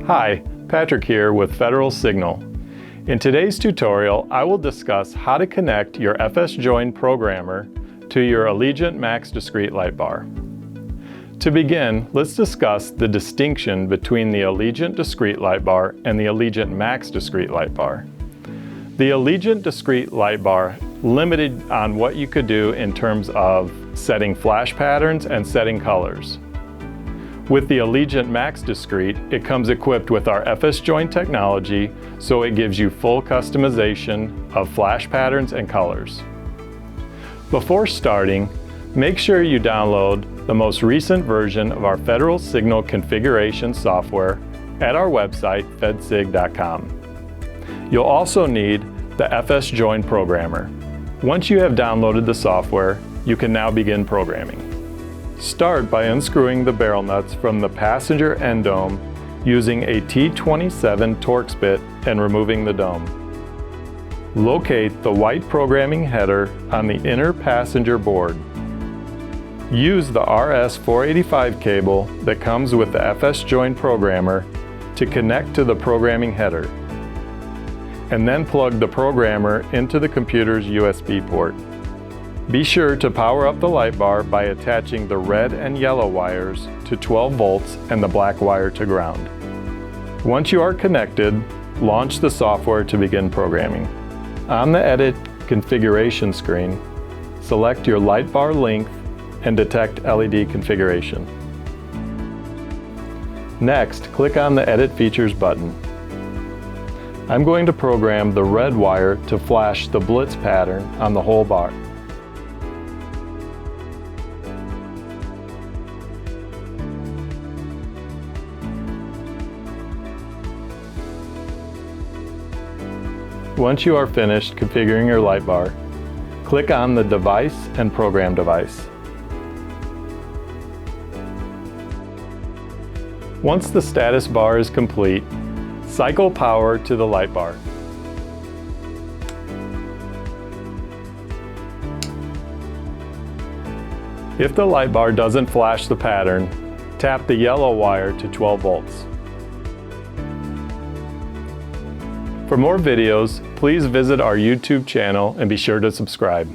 Hi, Patrick here with Federal Signal. In today's tutorial, I will discuss how to connect your FS-Join programmer to your Allegiant Max Discrete light bar. To begin, let's discuss the distinction between the Allegiant Discrete light bar and the Allegiant Max Discrete light bar. The Allegiant Discrete light bar limited on what you could do in terms of setting flash patterns and setting colors. With the Allegiant Max Discrete, it comes equipped with our FS-Join technology, so it gives you full customization of flash patterns and colors. Before starting, make sure you download the most recent version of our Federal Signal configuration software at our website, fedsig.com. You'll also need the FS-Join programmer. Once you have downloaded the software, you can now begin programming. Start by unscrewing the barrel nuts from the passenger end dome using a T27 Torx bit and removing the dome. Locate the white programming header on the inner passenger board. Use the RS-485 cable that comes with the FS-Join programmer to connect to the programming header, and then plug the programmer into the computer's USB port. Be sure to power up the light bar by attaching the red and yellow wires to 12 volts and the black wire to ground. Once you are connected, launch the software to begin programming. On the Edit configuration screen, select your light bar length and detect LED configuration. Next, click on the Edit Features button. I'm going to program the red wire to flash the blitz pattern on the whole bar. Once you are finished configuring your light bar, click on the Device and Program Device. Once the status bar is complete, cycle power to the light bar. If the light bar doesn't flash the pattern, tap the yellow wire to 12 volts. For more videos, please visit our YouTube channel and be sure to subscribe.